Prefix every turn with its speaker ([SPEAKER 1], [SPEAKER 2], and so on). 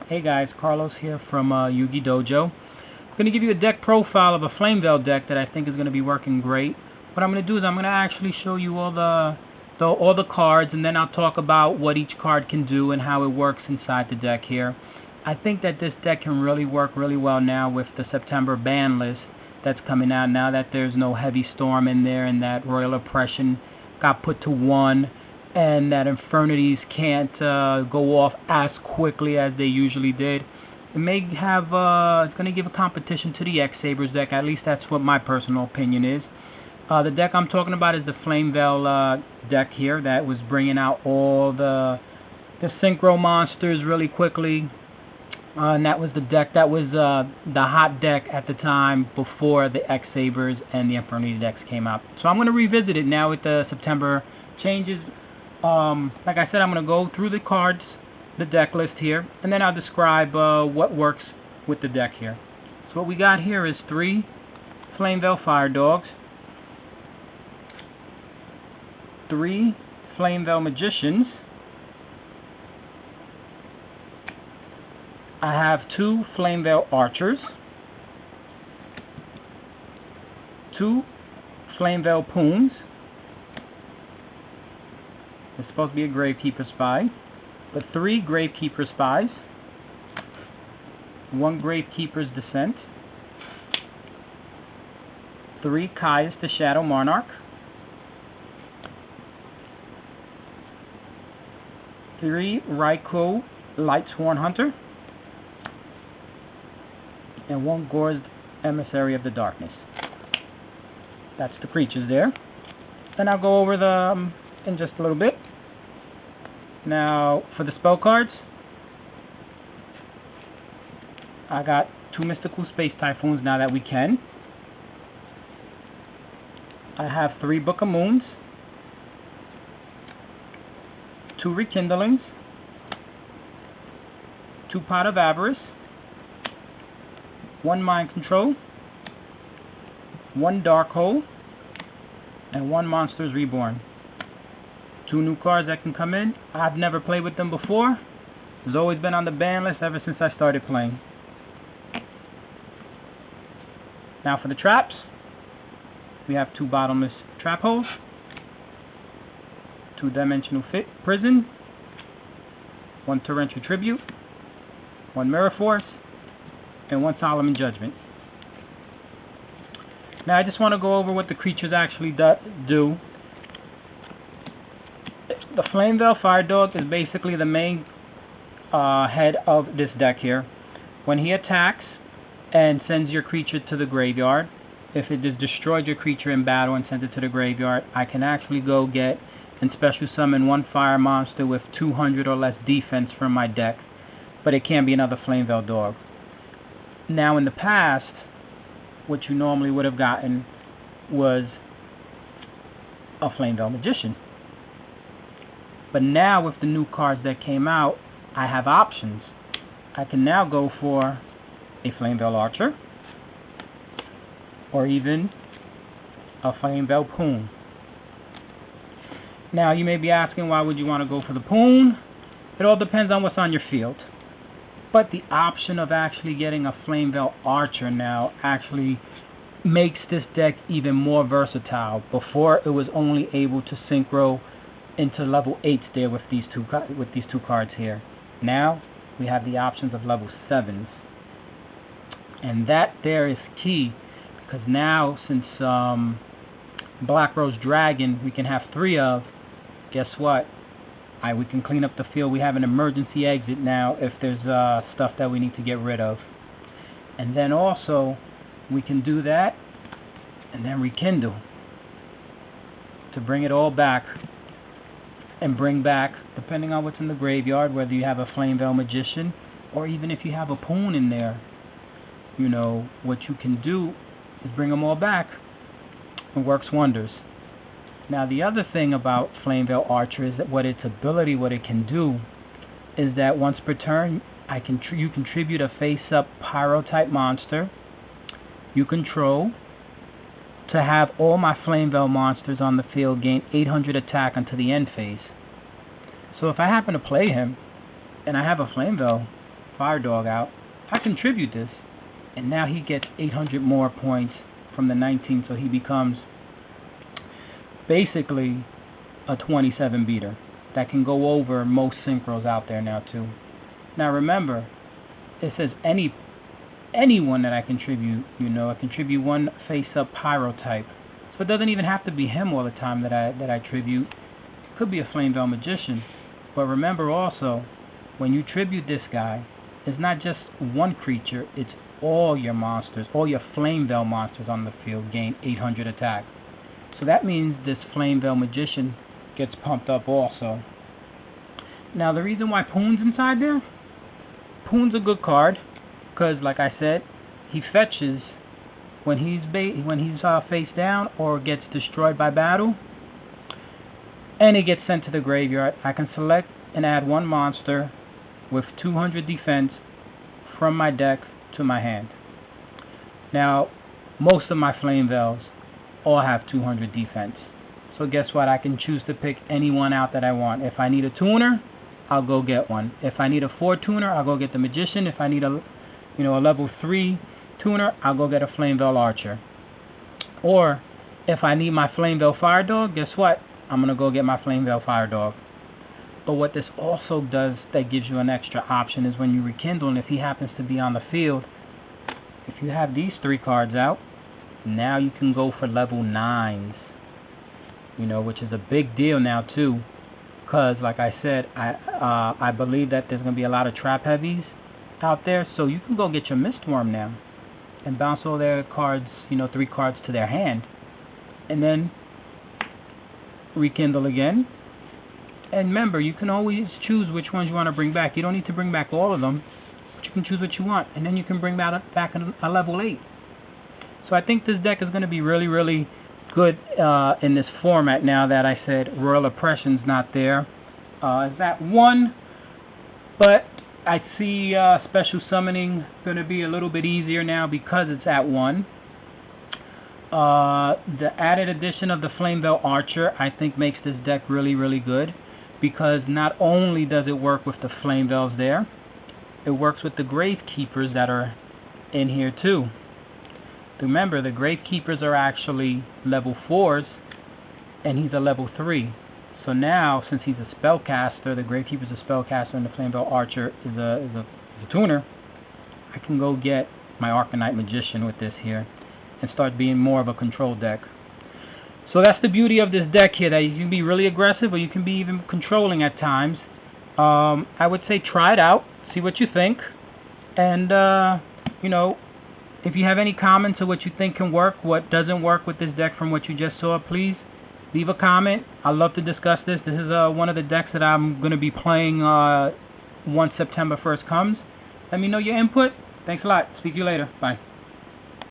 [SPEAKER 1] Hey guys, Carlos here from Yugi Dojo. I'm going to give you a deck profile of a Flamvell deck that I think is going to be working great. What I'm going to do is I'm going to actually show you all the cards, and then I'll talk about what each card can do and how it works inside the deck here. I think that this deck can really work really well now with the September ban list that's coming out, now that there's no Heavy Storm in there and that Royal Oppression got put to 1. And that Infernities can't go off as quickly as they usually did. It may have, it's going to give a competition to the X-Sabers deck. At least that's what my personal opinion is. The deck I'm talking about is the Flamvell deck here that was bringing out all the synchro monsters really quickly. And that was the deck that was the hot deck at the time before the X-Sabers and the Infernities decks came out. So I'm going to revisit it now with the September changes. Like I said, I'm going to go through the cards, the deck list here, and then I'll describe what works with the deck here. So what we got here is 3 Flamvell Firedogs, 3 Flamvell Magicians. I have 2 Flamvell Archers, 2 Flamvel Pouns. It's supposed to be a Gravekeeper spy, but 3 Gravekeeper spies, 1 Gravekeeper's Descent, 3 Caius the Shadow Monarch, 3 Ryko Lightsworn Hunter, and 1 Gorz Emissary of the Darkness. That's the creatures there. Then I'll go over them in just a little bit. Now, for the spell cards, I got 2 Mystical Space Typhoons now that we can. I have 3 Book of Moons, 2 Rekindlings, 2 Pot of Avarice, 1 Mind Control, 1 Dark Hole, and 1 Monster Reborn. 2 new cards that can come in. I've never played with them before. It's always been on the ban list ever since I started playing. Now for the traps, we have 2 Bottomless Trap Holes, 2 Dimensional Prison, 1 Torrential Tribute, 1 Mirror Force, and 1 Soemn Judgment. Now I just want to go over what the creatures actually do. The Flamvell Firedog is basically the main head of this deck here. When he attacks and sends your creature to the graveyard, if it has destroyed your creature in battle and sent it to the graveyard, I can actually go get and special summon 1 fire monster with 200 or less defense from my deck, but it can't be another Flamvell dog. Now in the past, what you normally would have gotten was a Flamvell Magician. But now with the new cards that came out, I have options. I can now go for a Flamvell Archer, or even a Flamvel Poun. Now you may be asking, why would you want to go for the Poun? It all depends on what's on your field. But the option of actually getting a Flamvell Archer now actually makes this deck even more versatile. Before, it was only able to synchro into level 8s there with these two cards here. Now we have the options of level 7s, and that there is key, because now since Black Rose Dragon we can have 3 of, guess what? We can clean up the field. We have an emergency exit now if there's stuff that we need to get rid of, and then also we can do that and then rekindle to bring it all back. And bring back, depending on what's in the graveyard, whether you have a Flamvell Magician or even if you have a Poun in there, you know, what you can do is bring them all back. It works wonders. Now the other thing about Flamvell Archer is that what it can do is that once per turn, you contribute a face-up Pyro type monster you control to have all my Flamvell monsters on the field gain 800 attack until the end phase. So if I happen to play him, and I have a Flamvell Firedog out, I contribute this, and now he gets 800 more points from the 19, so he becomes basically a 27 beater that can go over most synchros out there now too. Now remember, it says anyone that I contribute, I contribute one face-up pyro type. So it doesn't even have to be him all the time that I tribute. It could be a Flamvell Magician. But remember also, when you tribute this guy, it's not just one creature, it's all your monsters, all your Flamvell monsters on the field gain 800 attack. So that means this Flamvell Magician gets pumped up also. Now the reason why Poun's inside there, Poun's a good card, because like I said, he fetches when he's face down or gets destroyed by battle, and he gets sent to the graveyard. I can select and add one monster with 200 defense from my deck to my hand. Now, most of my Flamevells all have 200 defense. So guess what? I can choose to pick anyone out that I want. If I need a tuner, I'll go get one. If I need a 4 tuner, I'll go get the Magician. If I need a level 3 tuner, I'll go get a Flamvell Archer. Or if I need my Flamvell Firedog, guess what? I'm going to go get my Flamvell Firedog. But what this also does that gives you an extra option is when you rekindle, and if he happens to be on the field, if you have these 3 cards out, now you can go for level 9s, which is a big deal now too, because like I said, I believe that there's going to be a lot of trap heavies out there, so you can go get your Mistworm now and bounce all their cards, 3 cards to their hand, and then rekindle again. And remember, you can always choose which ones you want to bring back. You don't need to bring back all of them, but you can choose what you want, and then you can bring back a level 8. So I think this deck is going to be really, really good in this format now that I said Royal Oppression's not there. It's at 1, but I see special summoning going to be a little bit easier now because it's at 1. The added addition of the Flamvell Archer I think makes this deck really, really good, because not only does it work with the Flamevells there, it works with the Gravekeepers that are in here too. Remember, the Gravekeepers are actually level 4s, and he's a level 3. So now, since he's a spellcaster, the Gravekeeper's a spellcaster, and the Flamvell Archer is a tuner, I can go get my Arcanite Magician with this here and start being more of a control deck. So that's the beauty of this deck here, that you can be really aggressive or you can be even controlling at times. I would say try it out, see what you think, and if you have any comments of what you think can work, what doesn't work with this deck from what you just saw, please leave a comment. I'd love to discuss this. This is one of the decks that I'm going to be playing once September 1st comes. Let me know your input. Thanks a lot. Speak to you later. Bye.